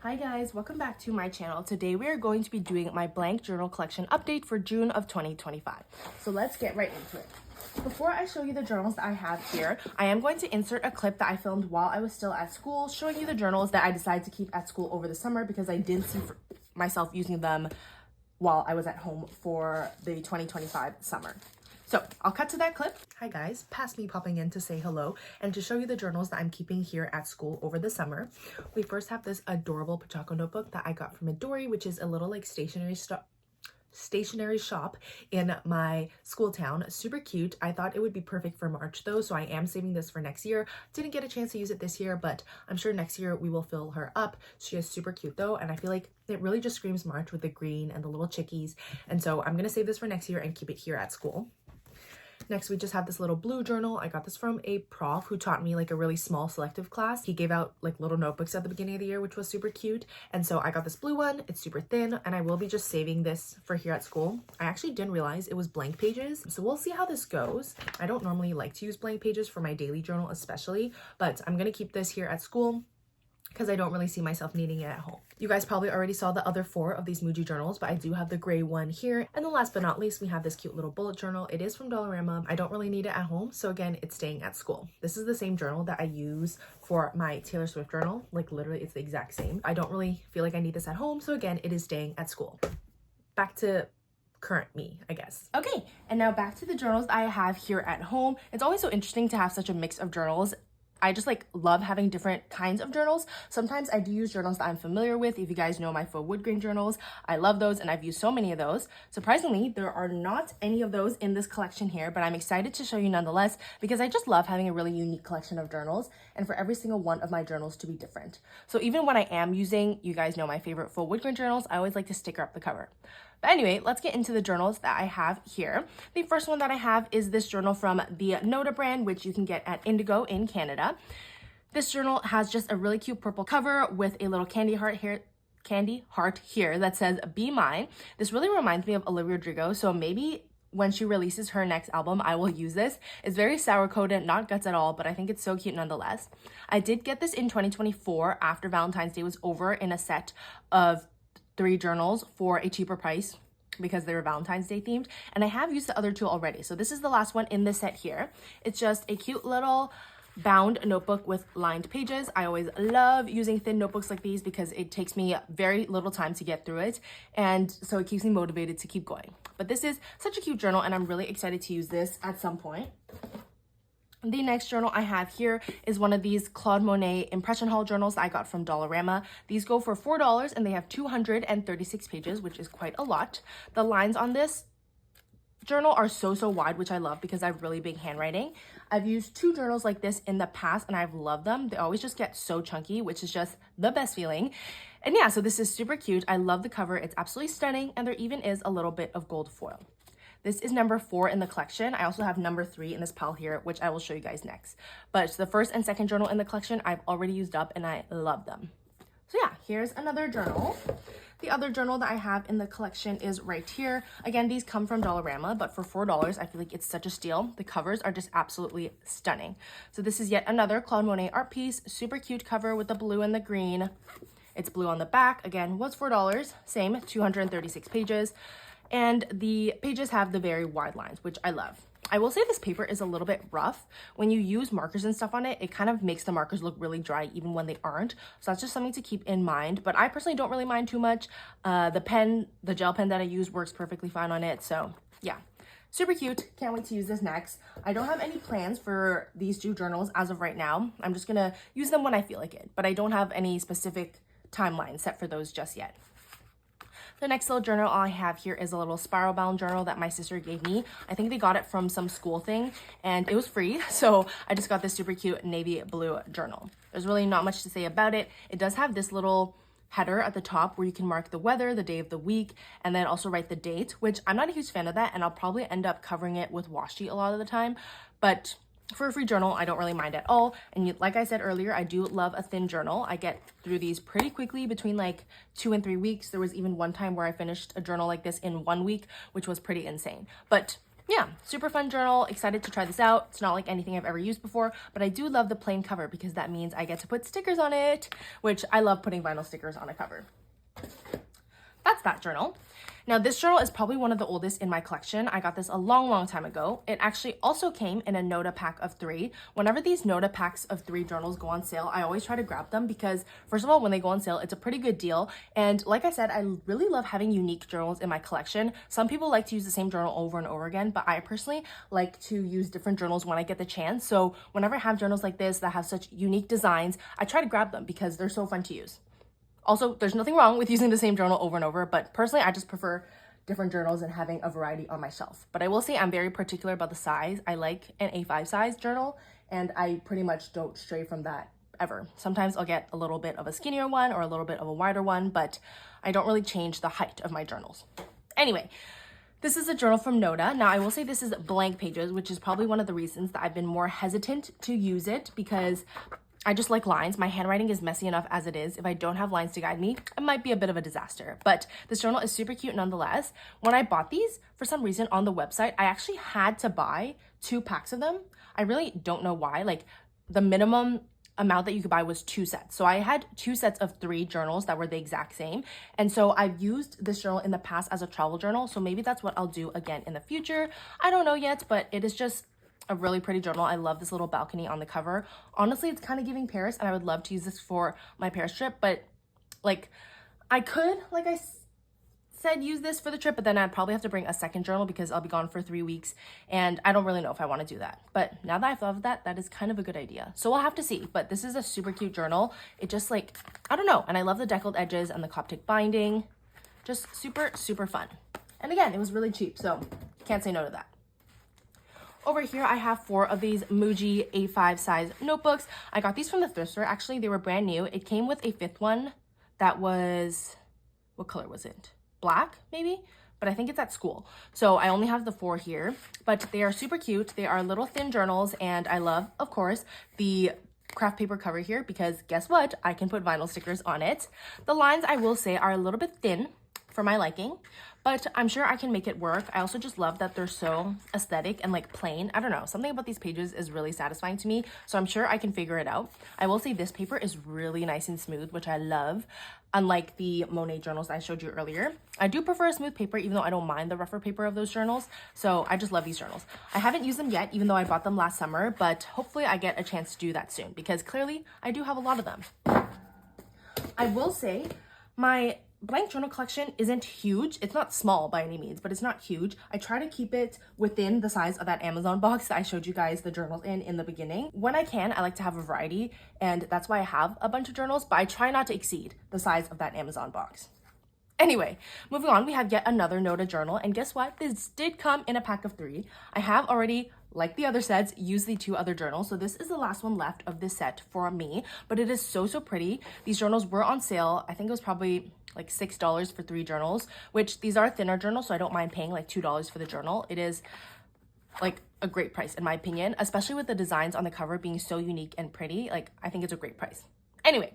Hi guys, welcome back to my channel. Today we are going to be doing my blank journal collection update for June of 2025. So let's get right into it. Before I show you the journals that I have here, I am going to insert a clip that I filmed while I was still at school, showing you the journals that I decided to keep at school over the summer because I didn't see myself using them while I was at home for the 2025 summer. So I'll cut to that clip. Hi guys, past me popping in to say hello and to show you the journals that I'm keeping here at school over the summer. We first have this adorable Pachaco notebook that I got from Midori, which is a little like stationery shop in my school town. Super cute. I thought it would be perfect for March though, so I am saving this for next year. Didn't get a chance to use it this year, but I'm sure next year we will fill her up. She is super cute though, and I feel like it really just screams March with the green and the little chickies, and so I'm gonna save this for next year and keep it here at school. Next, we just have this little blue journal. I got this from a prof who taught me like a really small selective class. He gave out like little notebooks at the beginning of the year, which was super cute. And so I got this blue one. It's super thin, and I will be just saving this for here at school. I actually didn't realize it was blank pages, so we'll see how this goes. I don't normally like to use blank pages for my daily journal especially, but I'm gonna keep this here at school because I don't really see myself needing it at home. You guys probably already saw the other 4 of these Muji journals, but I do have the gray one here. And then last but not least, we have this cute little bullet journal. It is from Dollarama. I don't really need it at home, so again, it's staying at school. This is the same journal that I use for my Taylor Swift journal. Like literally, it's the exact same. I don't really feel like I need this at home, so again, it is staying at school. Back to current me, I guess. Okay, and now back to the journals I have here at home. It's always so interesting to have such a mix of journals. I just like love having different kinds of journals. Sometimes I do use journals that I'm familiar with. If you guys know my faux wood grain journals, I love those and I've used so many of those. Surprisingly, there are not any of those in this collection here, but I'm excited to show you nonetheless because I just love having a really unique collection of journals and for every single one of my journals to be different. So even when I am using, you guys know my favorite faux wood grain journals, I always like to sticker up the cover. But anyway, let's get into the journals that I have here. The first one that I have is this journal from the Nota brand, which you can get at Indigo in Canada. This journal has just a really cute purple cover with a little candy heart here that says "Be Mine." This really reminds me of Olivia Rodrigo, so maybe when she releases her next album, I will use this. It's very sour coated, not guts at all, but I think it's so cute nonetheless. I did get this in 2024 after Valentine's Day was over in a set of 3 journals for a cheaper price because they were Valentine's Day themed, and I have used the other 2 already. So this is the last one in this set here. It's just a cute little bound notebook with lined pages. I always love using thin notebooks like these because it takes me very little time to get through it, and so it keeps me motivated to keep going. But this is such a cute journal and I'm really excited to use this at some point. The next journal I have here is one of these Claude Monet Impression Hall journals that I got from Dollarama. These go for $4 and they have 236 pages, which is quite a lot. The lines on this journal are so wide, which I love because I have really big handwriting. I've used 2 journals like this in the past and I've loved them. They always just get so chunky, which is just the best feeling. And yeah, so this is super cute. I love the cover. It's absolutely stunning, and there even is a little bit of gold foil. This is number 4 in the collection. I also have number 3 in this pile here, which I will show you guys next. But the first and second journal in the collection I've already used up and I love them. So yeah, here's another journal. The other journal that I have in the collection is right here. Again, these come from Dollarama, but for $4, I feel like it's such a steal. The covers are just absolutely stunning. So this is yet another Claude Monet art piece. Super cute cover with the blue and the green. It's blue on the back. Again, was $4. Same, 236 pages. And the pages have the very wide lines, which I love. I will say this paper is a little bit rough. When you use markers and stuff on it, it kind of makes the markers look really dry even when they aren't. So that's just something to keep in mind. But I personally don't really mind too much. The gel pen that I use works perfectly fine on it. So yeah, super cute. Can't wait to use this next. I don't have any plans for these 2 journals as of right now. I'm just gonna use them when I feel like it. But I don't have any specific timeline set for those just yet. The next little journal I have here is a little spiral bound journal that my sister gave me. I think they got it from some school thing and it was free. So I just got this super cute navy blue journal. There's really not much to say about it. It does have this little header at the top where you can mark the weather, the day of the week, and then also write the date, which I'm not a huge fan of that. And I'll probably end up covering it with washi a lot of the time. But for a free journal, I don't really mind at all. And like I said earlier, I do love a thin journal. I get through these pretty quickly, between like 2 and 3 weeks. There was even one time where I finished a journal like this in 1 week, which was pretty insane. But yeah, super fun journal. Excited to try this out. It's not like anything I've ever used before, but I do love the plain cover because that means I get to put stickers on it, which I love putting vinyl stickers on a cover. That's that journal. Now, this journal is probably one of the oldest in my collection. I got this a long time ago. It actually also came in a Nota pack of 3. Whenever these Nota packs of 3 journals go on sale, I always try to grab them because, first of all, when they go on sale, it's a pretty good deal. And like I said, I really love having unique journals in my collection. Some people like to use the same journal over and over again, but I personally like to use different journals when I get the chance. So whenever I have journals like this that have such unique designs, I try to grab them because they're so fun to use. Also, there's nothing wrong with using the same journal over and over, but personally, I just prefer different journals and having a variety on my shelf. But I will say I'm very particular about the size. I like an A5 size journal, and I pretty much don't stray from that ever. Sometimes I'll get a little bit of a skinnier one or a little bit of a wider one, but I don't really change the height of my journals. Anyway, this is a journal from Nota. Now, I will say this is blank pages, which is probably one of the reasons that I've been more hesitant to use it because I just like lines. My handwriting is messy enough as it is. If I don't have lines to guide me, it might be a bit of a disaster. But this journal is super cute nonetheless. When I bought these, for some reason on the website, I actually had to buy 2 packs of them. I really don't know why. Like, the minimum amount that you could buy was 2 sets. So I had 2 sets of 3 journals that were the exact same. And so I've used this journal in the past as a travel journal. So maybe that's what I'll do again in the future. I don't know yet, but it is just a really pretty journal. I love this little balcony on the cover. Honestly, it's kind of giving Paris, and I would love to use this for my Paris trip, but like I could, like I said, use this for the trip, but then I'd probably have to bring a second journal because I'll be gone for 3 weeks, and I don't really know if I want to do that. But now that I've thought of that, that is kind of a good idea. So we'll have to see, but this is a super cute journal. It just like, I don't know, and I love the deckled edges and the Coptic binding. Just super fun. And again, it was really cheap, so can't say no to that. Over here, I have 4 of these Muji A5 size notebooks. I got these from the thrift store. Actually, they were brand new. It came with a 5th one that was, what color was it? Black, maybe? But I think it's at school. So I only have the 4 here, but they are super cute. They are little thin journals, and I love, of course, the craft paper cover here because guess what? I can put vinyl stickers on it. The lines, I will say, are a little bit thin for my liking, but I'm sure I can make it work. I also just love that they're so aesthetic and like plain. I don't know, something about these pages is really satisfying to me, so I'm sure I can figure it out. I will say this paper is really nice and smooth, which I love, unlike the Monet journals I showed you earlier. I do prefer a smooth paper, even though I don't mind the rougher paper of those journals, so I just love these journals. I haven't used them yet, even though I bought them last summer, but hopefully I get a chance to do that soon because clearly I do have a lot of them. I will say my blank journal collection isn't huge. It's not small by any means, but it's not huge. I try to keep it within the size of that Amazon box that I showed you guys the journals in the beginning. When I can, I like to have a variety, and that's why I have a bunch of journals, but I try not to exceed the size of that Amazon box. Anyway, moving on, we have yet another Nota journal, and guess what? This did come in a pack of 3. I have already, like the other sets, used the 2 other journals, so this is the last one left of this set for me, but it is so pretty. These journals were on sale. I think it was probably like $6 for 3 journals, which these are thinner journals, so I don't mind paying like $2 for the journal. It is like a great price in my opinion, especially with the designs on the cover being so unique and pretty. Like, I think it's a great price. Anyway,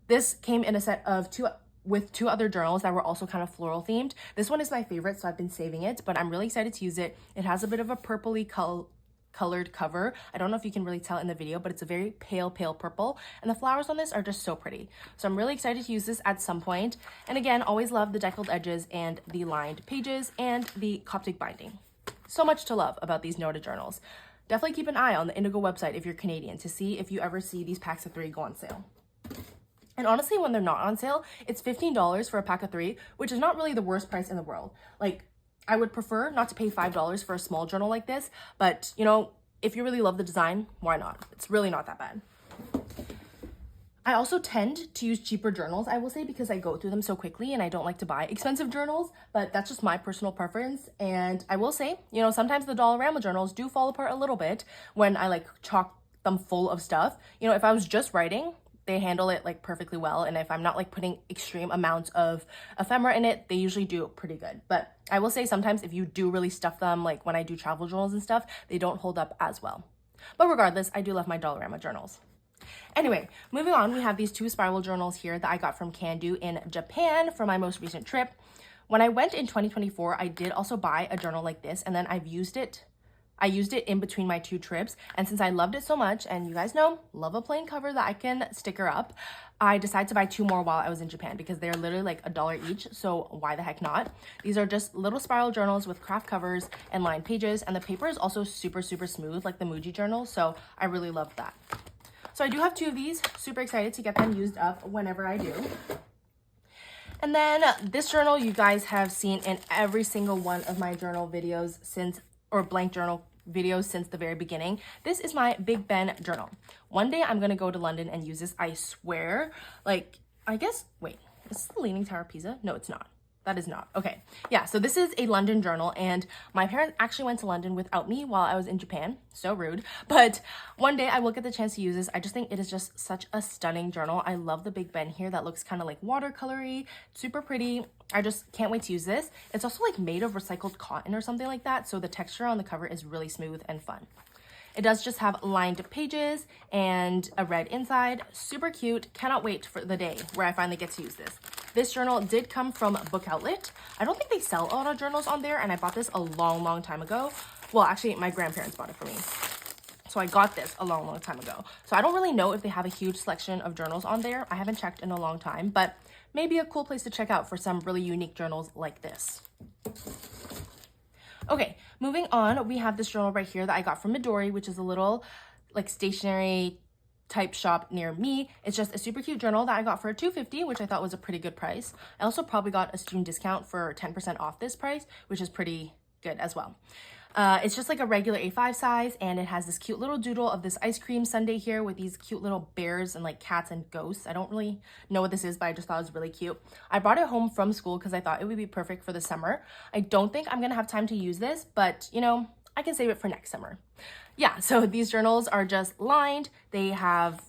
this came in a set of 2 with 2 other journals that were also kind of floral themed. This one is my favorite, so I've been saving it, but I'm really excited to use it. It has a bit of a purpley colored cover. I don't know if you can really tell in the video, but it's a very pale purple, and the flowers on this are just so pretty. So I'm really excited to use this at some point. And again, always love the deckled edges and the lined pages and the Coptic binding. So much to love about these Nota journals. Definitely keep an eye on the Indigo website if you're Canadian to see if you ever see these packs of 3 go on sale. And honestly, when they're not on sale, it's $15 for a pack of 3, which is not really the worst price in the world. Like, I would prefer not to pay $5 for a small journal like this, but you know, if you really love the design, why not? It's really not that bad. I also tend to use cheaper journals, I will say, because I go through them so quickly and I don't like to buy expensive journals, but that's just my personal preference. And I will say, you know, sometimes the Dollarama journals do fall apart a little bit when I like chock them full of stuff. You know, if I was just writing, they handle it like perfectly well, and if I'm not like putting extreme amounts of ephemera in it, they usually do pretty good. But I will say sometimes if you do really stuff them, like when I do travel journals and stuff, they don't hold up as well. But regardless, I do love my Dollarama journals. Anyway, moving on, we have these 2 spiral journals here that I got from Can Do in Japan for my most recent trip. When I went in 2024, I did also buy a journal like this, and then I used it in between my 2 trips, and since I loved it so much, and you guys know, love a plain cover that I can sticker up, I decided to buy 2 more while I was in Japan because they're literally like $1 each, so why the heck not? These are just little spiral journals with craft covers and lined pages, and the paper is also super smooth like the Muji journal, so I really love that. So I do have 2 of these, super excited to get them used up whenever I do. And then this journal you guys have seen in every single one of my journal videos or blank journal videos since the very beginning. This is my Big Ben journal. One day I'm gonna go to London and use this, I swear. Like, I guess, wait, is this the Leaning Tower of Pisa? No, it's not. That is not. Okay. Yeah, so this is a London journal, and my parents actually went to London without me while I was in Japan. So rude. But one day I will get the chance to use this. I just think it is just such a stunning journal. I love the Big Ben here. That looks kind of like watercolory, super pretty. I just can't wait to use this. It's also like made of recycled cotton or something like that, so the texture on the cover is really smooth and fun. It does just have lined pages and a red inside. Super cute. Cannot wait for the day where I finally get to use this. This journal did come from Book Outlet. I don't think they sell a lot of journals on there, and I bought this a long time ago. Well, actually, my grandparents bought it for me. So I got this a long time ago. So I don't really know if they have a huge selection of journals on there. I haven't checked in a long time, but maybe a cool place to check out for some really unique journals like this. Okay, moving on, we have this journal right here that I got from Midori, which is a little like stationery type shop near me. It's just a super cute journal that I got for $2.50, which I thought was a pretty good price. I also probably got a student discount for 10% off this price, which is pretty good as well. It's just like a regular A5 size, and it has this cute little doodle of this ice cream sundae here with these cute little bears and like cats and ghosts. I don't really know what this is, but I just thought it was really cute. I brought it home from school because I thought it would be perfect for the summer. I don't think I'm gonna have time to use this, but you know, I can save it for next summer. Yeah, so these journals are just lined. They have,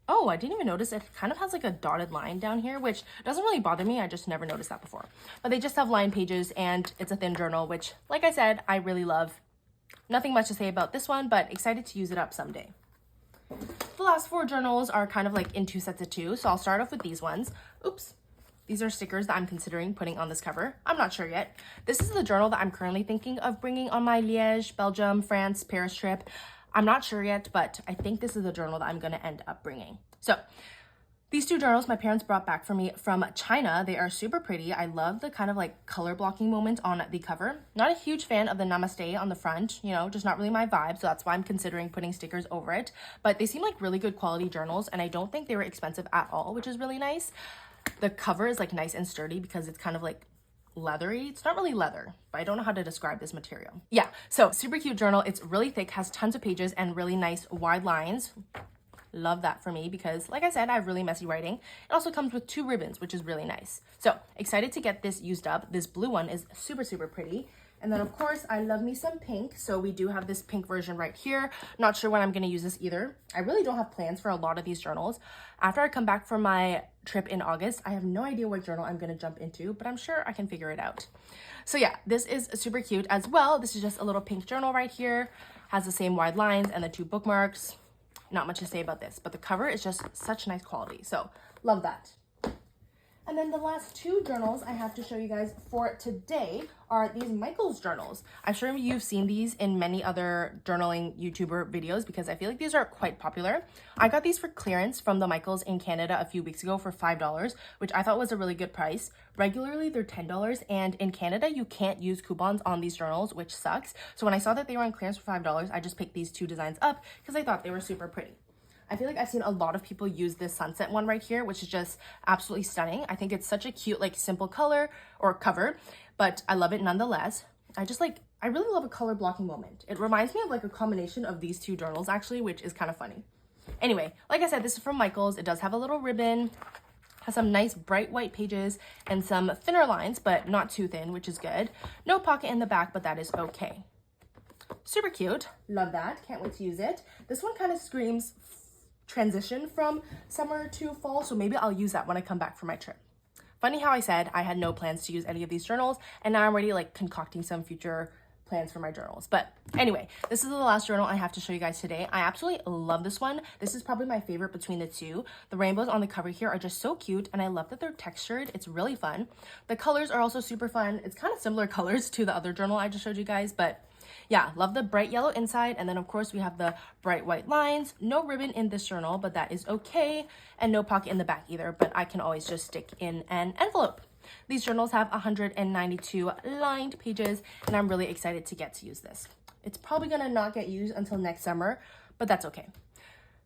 oh, I didn't even notice it kind of has like a dotted line down here, which doesn't really bother me. I just never noticed that before. But they just have lined pages, and it's a thin journal, which, like I said, I really love. Nothing much to say about this one, but excited to use it up someday. The last 4 journals are kind of like in 2 sets of 2, so I'll start off with these ones. Oops. These are stickers that I'm considering putting on this cover. I'm not sure yet. This is the journal that I'm currently thinking of bringing on my Liège, Belgium, France, Paris trip. I'm not sure yet, but I think this is the journal that I'm going to end up bringing. So these 2 journals my parents brought back for me from China. They are super pretty. I love the kind of like color blocking moment on the cover. Not a huge fan of the namaste on the front, you know, just not really my vibe. So that's why I'm considering putting stickers over it. But they seem like really good quality journals, and I don't think they were expensive at all, which is really nice. The cover is like nice and sturdy because it's kind of like leathery. It's not really leather, but I don't know how to describe this material. Yeah, so super cute journal. It's really thick, has tons of pages and really nice wide lines. Love that for me because, like I said, I have really messy writing. It also comes with 2 ribbons, which is really nice. So excited to get this used up. This blue one is super pretty. And then, of course, I love me some pink. So we do have this pink version right here. Not sure when I'm going to use this either. I really don't have plans for a lot of these journals. After I come back from my trip in August, I have no idea what journal I'm going to jump into, but I'm sure I can figure it out. So yeah, this is super cute as well. This is just a little pink journal right here. Has the same wide lines and the 2 bookmarks. Not much to say about this, but the cover is just such nice quality. So love that. And then the last 2 journals I have to show you guys for today are these Michaels journals. I'm sure you've seen these in many other journaling YouTuber videos because I feel like these are quite popular. I got these for clearance from the Michaels in Canada a few weeks ago for $5, which I thought was a really good price. Regularly, they're $10, and in Canada, you can't use coupons on these journals, which sucks. So when I saw that they were on clearance for $5, I just picked these 2 designs up because I thought they were super pretty. I feel like I've seen a lot of people use this sunset one right here, which is just absolutely stunning. I think it's such a cute, like, simple color or cover, but I love it nonetheless. I really love a color blocking moment. It reminds me of like a combination of these 2 journals actually, which is kind of funny. Anyway, like I said, this is from Michaels. It does have a little ribbon, has some nice bright white pages and some thinner lines, but not too thin, which is good. No pocket in the back, but that is okay. Super cute. Love that. Can't wait to use it. This one kind of screams transition from summer to fall, so maybe I'll use that when I come back from my trip. Funny how I said I had no plans to use any of these journals, and now I'm already like concocting some future plans for my journals. But anyway, this is the last journal I have to show you guys today. I absolutely love this one. This is probably my favorite between the two. The rainbows on the cover here are just so cute, and I love that they're textured. It's really fun. The colors are also super fun. It's kind of similar colors to the other journal I just showed you guys, but yeah, love the bright yellow inside. And then of course we have the bright white lines. No ribbon in this journal, but that is okay. And no pocket in the back either, but I can always just stick in an envelope. These journals have 192 lined pages, and I'm really excited to get to use this. It's probably gonna not get used until next summer, but that's okay.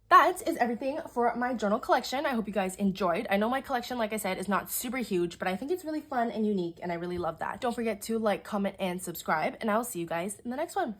That is everything for my journal collection. I hope you guys enjoyed. I know my collection, like I said, is not super huge, but I think it's really fun and unique, and I really love that. Don't forget to like, comment, and subscribe, and I will see you guys in the next one.